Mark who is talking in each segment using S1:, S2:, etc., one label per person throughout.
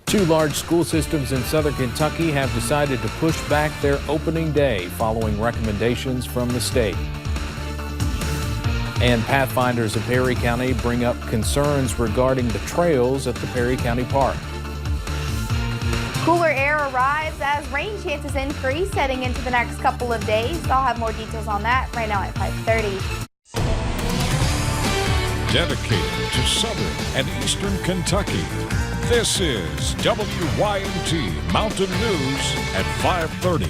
S1: Two large school systems in southern Kentucky have decided to push back their opening day following recommendations from the state. And pathfinders of Perry County bring up concerns regarding the trails at the Perry County Park.
S2: Cooler air arrives as rain chances increase heading into the next couple of days. I'll have more details on that right now at 5:30.
S3: Dedicated to southern and eastern Kentucky, this is WYMT Mountain News at 5:30.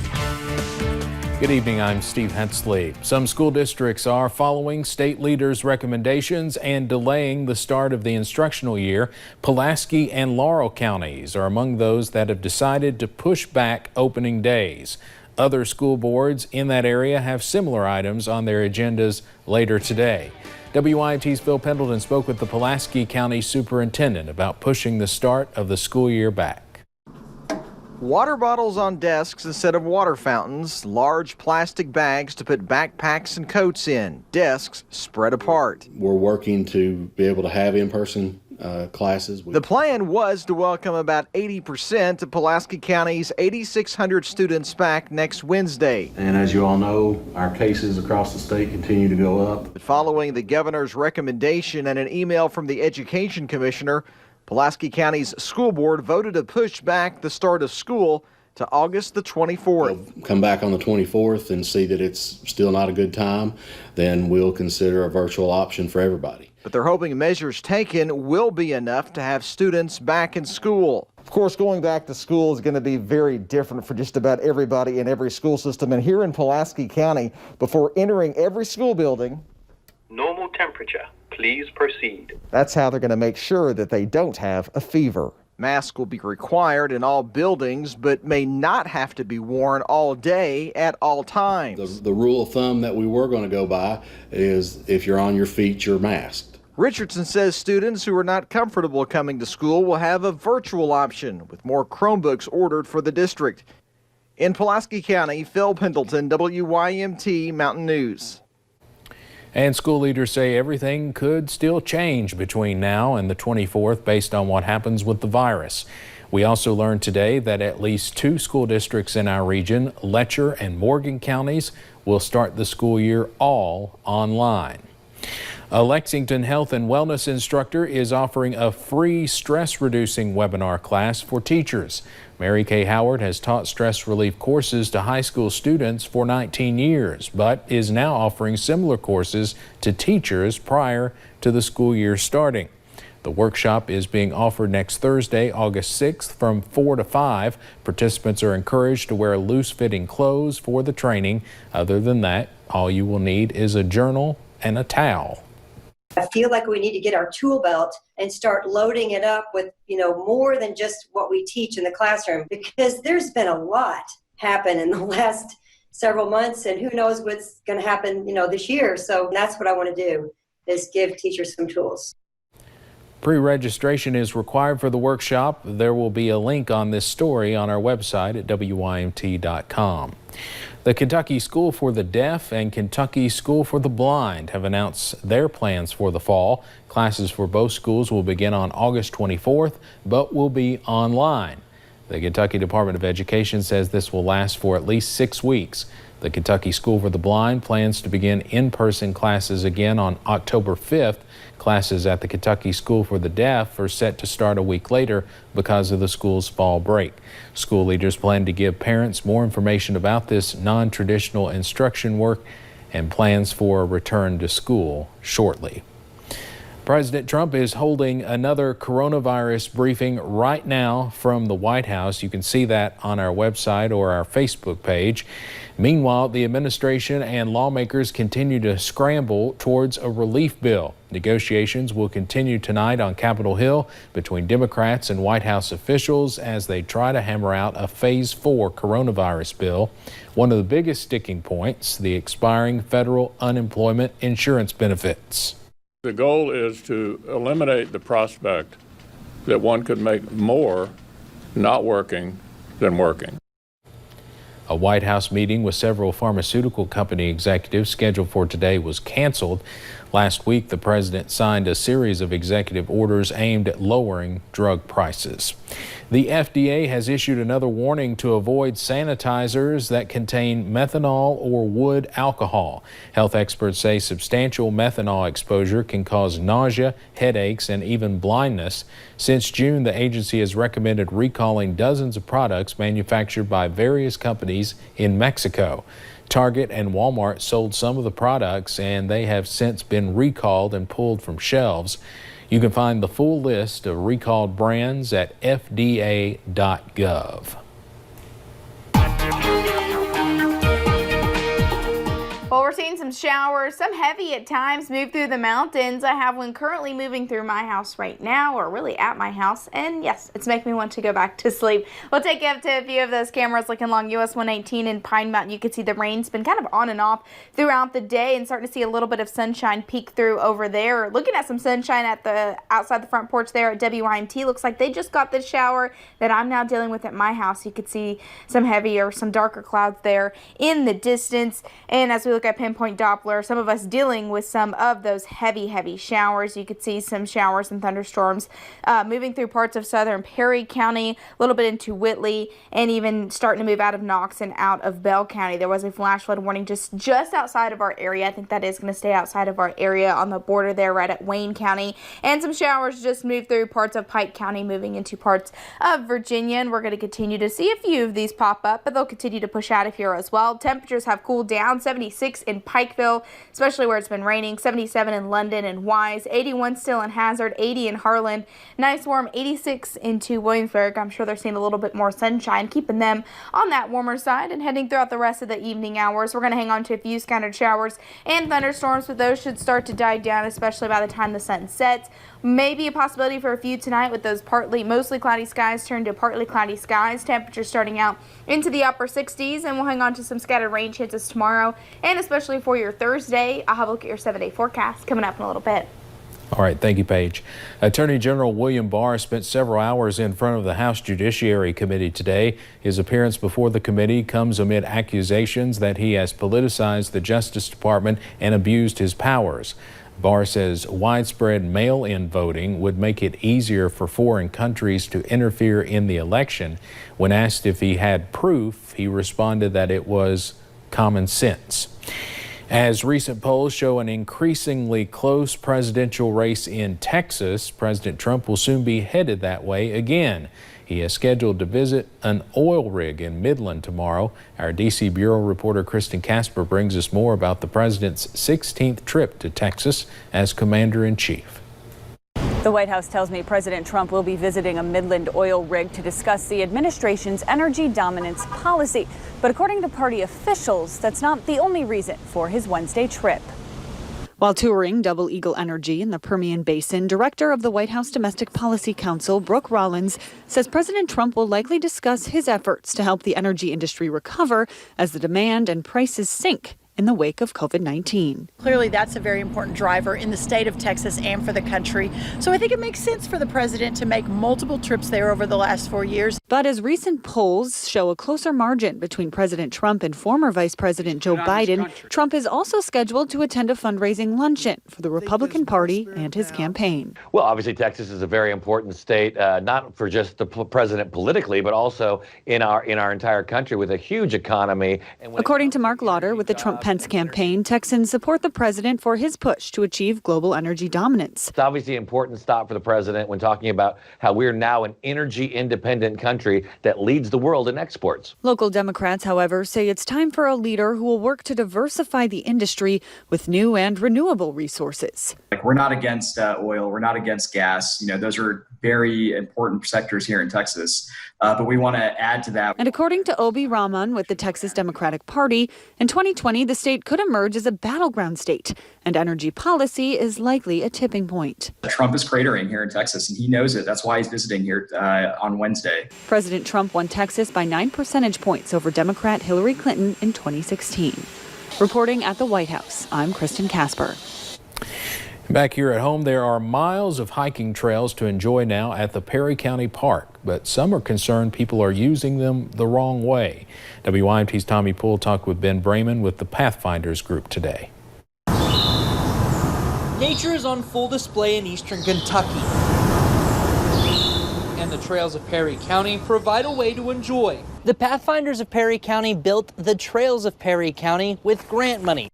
S1: Good evening, I'm Steve Hensley. Some school districts are following state leaders' recommendations and delaying the start of the instructional year. Pulaski and Laurel counties are among those that have decided to push back opening days. Other school boards in that area have similar items on their agendas later today. WYMT's Phil Pendleton spoke with the Pulaski County Superintendent about pushing the start of the school year back.
S4: Water bottles on desks instead of water fountains, large plastic bags to put backpacks and coats in, desks spread apart.
S5: We're working to be able to have in-person classes.
S4: The plan was to welcome about 80% of Pulaski County's 8,600 students back next Wednesday.
S5: And as you all know, our cases across the state continue to go up.
S4: But following the governor's recommendation and an email from the education commissioner, Pulaski County's school board voted to push back the start of school to August the 24th.
S5: We'll come back on the 24th and see that it's still not a good time, then we'll consider a virtual option for everybody.
S4: But they're hoping measures taken will be enough to have students back in school. Of course, going back to school is going to be very different for just about everybody in every school system. And here in Pulaski County, before entering every school building,
S6: normal temperature. Please proceed.
S4: That's how they're going to make sure that they don't have a fever. Masks will be required in all buildings, but may not have to be worn all day at all times.
S5: The rule of thumb that we were going to go by is if you're on your feet, you're masked.
S4: Richardson says students who are not comfortable coming to school will have a virtual option with more Chromebooks ordered for the district. In Pulaski County, Phil Pendleton, WYMT Mountain News.
S1: And school leaders say everything could still change between now and the 24th based on what happens with the virus. We also learned today that at least two school districts in our region, Letcher and Morgan counties, will start the school year all online. A Lexington health and wellness instructor is offering a free stress-reducing webinar class for teachers. Mary Kay Howard has taught stress relief courses to high school students for 19 years, but is now offering similar courses to teachers prior to the school year starting. The workshop is being offered next Thursday, August 6th from 4 to 5. Participants are encouraged to wear loose-fitting clothes for the training. Other than that, all you will need is a journal and a towel.
S7: I feel like we need to get our tool belt and start loading it up with, more than just what we teach in the classroom, because there's been a lot happen in the last several months, and who knows what's going to happen, this year. So that's what I want to do, is give teachers some tools.
S1: Pre-registration is required for the workshop. There will be a link on this story on our website at WYMT.com. The Kentucky School for the Deaf and Kentucky School for the Blind have announced their plans for the fall. Classes for both schools will begin on August 24th, but will be online. The Kentucky Department of Education says this will last for at least 6 weeks. The Kentucky School for the Blind plans to begin in-person classes again on October 5th. Classes at the Kentucky School for the Deaf are set to start a week later because of the school's fall break. School leaders plan to give parents more information about this non-traditional instruction work and plans for a return to school shortly. President Trump is holding another coronavirus briefing right now from the White House. You can see that on our website or our Facebook page. Meanwhile, the administration and lawmakers continue to scramble towards a relief bill. Negotiations will continue tonight on Capitol Hill between Democrats and White House officials as they try to hammer out a Phase 4 coronavirus bill. One of the biggest sticking points, the expiring federal unemployment insurance benefits.
S8: The goal is to eliminate the prospect that one could make more not working than working.
S1: A White House meeting with several pharmaceutical company executives scheduled for today was canceled. Last week, the president signed a series of executive orders aimed at lowering drug prices. The FDA has issued another warning to avoid sanitizers that contain methanol or wood alcohol. Health experts say substantial methanol exposure can cause nausea, headaches, and even blindness. Since June, the agency has recommended recalling dozens of products manufactured by various companies in Mexico. Target and Walmart sold some of the products, and they have since been recalled and pulled from shelves. You can find the full list of recalled brands at fda.gov.
S2: Well, we're seeing some showers, some heavy at times, move through the mountains. I have one currently moving through my house right now, or really at my house. And yes, it's making me want to go back to sleep. We'll take you up to a few of those cameras looking along US 119 in Pine Mountain. You can see the rain's been kind of on and off throughout the day and starting to see a little bit of sunshine peek through over there. Looking at some sunshine at the outside the front porch there at WYMT. Looks like they just got the shower that I'm now dealing with at my house. You could see some heavier, some darker clouds there in the distance. And as we look at pinpoint Doppler, some of us dealing with some of those heavy showers. You could see some showers and thunderstorms moving through parts of southern Perry County, a little bit into Whitley, and even starting to move out of Knox and out of Bell County. There was a flash flood warning just outside of our area. I think that is going to stay outside of our area on the border there right at Wayne County. And some showers just moved through parts of Pike County, moving into parts of Virginia. And we're going to continue to see a few of these pop up, but they'll continue to push out of here as well. Temperatures have cooled down. 76 in Pikeville, especially where it's been raining. 77 in London and Wise. 81 still in Hazard. 80 in Harlan. Nice warm 86 into Williamsburg. I'm sure they're seeing a little bit more sunshine, keeping them on that warmer side. And heading throughout the rest of the evening hours, we're going to hang on to a few scattered showers and thunderstorms, but those should start to die down, especially by the time the sun sets. Maybe a possibility for a few tonight with those mostly cloudy skies turn to partly cloudy skies. Temperatures starting out into the upper 60s, and we'll hang on to some scattered rain chances tomorrow, and especially for your Thursday. I'll have a look at your 7-day forecast coming up in a little bit.
S1: All right, thank you, Paige. Attorney General William Barr spent several hours in front of the House Judiciary Committee today. His appearance before the committee comes amid accusations that he has politicized the Justice Department and abused his powers. Barr says widespread mail-in voting would make it easier for foreign countries to interfere in the election. When asked if he had proof, he responded that it was common sense. As recent polls show an increasingly close presidential race in Texas, President Trump will soon be headed that way again. He is scheduled to visit an oil rig in Midland tomorrow. Our D.C. Bureau reporter Kristen Casper brings us more about the president's 16th trip to Texas as commander-in-chief.
S9: The White House tells me President Trump will be visiting a Midland oil rig to discuss the administration's energy dominance policy. But according to party officials, that's not the only reason for his Wednesday trip. While touring Double Eagle Energy in the Permian Basin, director of the White House Domestic Policy Council, Brooke Rollins, says President Trump will likely discuss his efforts to help the energy industry recover as the demand and prices sink in the wake of COVID-19.
S10: Clearly, that's a very important driver in the state of Texas and for the country. So I think it makes sense for the president to make multiple trips there over the last 4 years.
S9: But as recent polls show a closer margin between President Trump and former Vice President Joe Biden, Trump is also scheduled to attend a fundraising luncheon for the Republican Party and his campaign.
S11: Well, obviously, Texas is a very important state, not for just the president politically, but also in our entire country with a huge economy.
S9: According to Mark Lauder with the Trump-Pence campaign, Texans support the president for his push to achieve global energy dominance.
S11: It's obviously an important stop for the president when talking about how we're now an energy-independent country that leads the world in exports.
S9: Local Democrats, however, say it's time for a leader who will work to diversify the industry with new and renewable resources.
S12: We're not against oil. We're not against gas. Those are very important sectors here in Texas. But we want to add to that.
S9: And according to Obi Rahman with the Texas Democratic Party, in 2020, the state could emerge as a battleground state, and energy policy is likely a tipping point.
S12: Trump is cratering here in Texas, and he knows it. That's why he's visiting here on Wednesday.
S9: President Trump won Texas by 9 percentage points over Democrat Hillary Clinton in 2016. Reporting at the White House, I'm Kristen Casper.
S1: Back here at home, there are miles of hiking trails to enjoy now at the Perry County Park, but some are concerned people are using them the wrong way. WYMT's Tommy Poole talked with Ben Brayman with the Pathfinders group today.
S13: Nature is on full display in eastern Kentucky, and the trails of Perry County provide a way to enjoy. The Pathfinders of Perry County built the Trails of Perry County with grant money.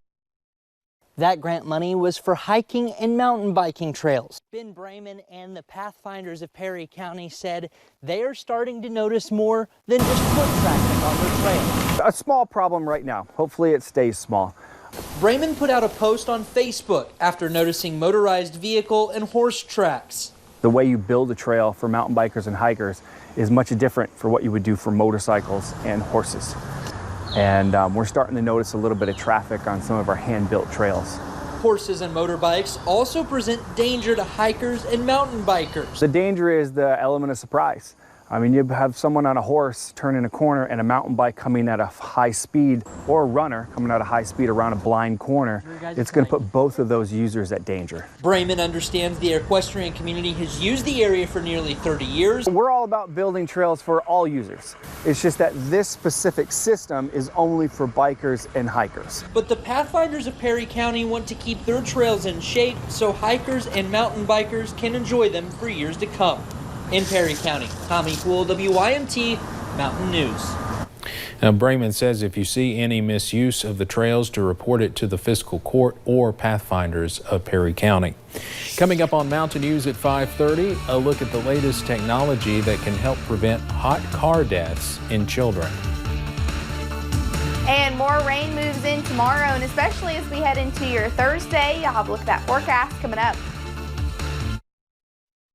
S13: That grant money was for hiking and mountain biking trails. Ben Brayman and the Pathfinders of Perry County said they are starting to notice more than just foot traffic on their trail.
S14: A small problem right now. Hopefully it stays small.
S13: Brayman put out a post on Facebook after noticing motorized vehicle and horse tracks.
S14: The way you build a trail for mountain bikers and hikers is much different for what you would do for motorcycles and horses. And we're starting to notice a little bit of traffic on some of our hand-built trails.
S13: Horses and motorbikes also present danger to hikers and mountain bikers.
S14: The danger is the element of surprise. I mean, you have someone on a horse turning a corner and a mountain bike coming at a high speed, or a runner coming at a high speed around a blind corner. It's going to put both of those users at danger.
S13: Brayman understands the equestrian community has used the area for nearly 30 years.
S14: We're all about building trails for all users. It's just that this specific system is only for bikers and hikers.
S13: But the Pathfinders of Perry County want to keep their trails in shape so hikers and mountain bikers can enjoy them for years to come. In Perry County, Tommy Poole, WYMT Mountain News.
S1: Now, Brayman says if you see any misuse of the trails, to report it to the fiscal court or Pathfinders of Perry County. Coming up on Mountain News at 5:30, a look at the latest technology that can help prevent hot car deaths in children.
S2: And more rain moves in tomorrow, and especially as we head into your Thursday, I'll have a look at that forecast coming up.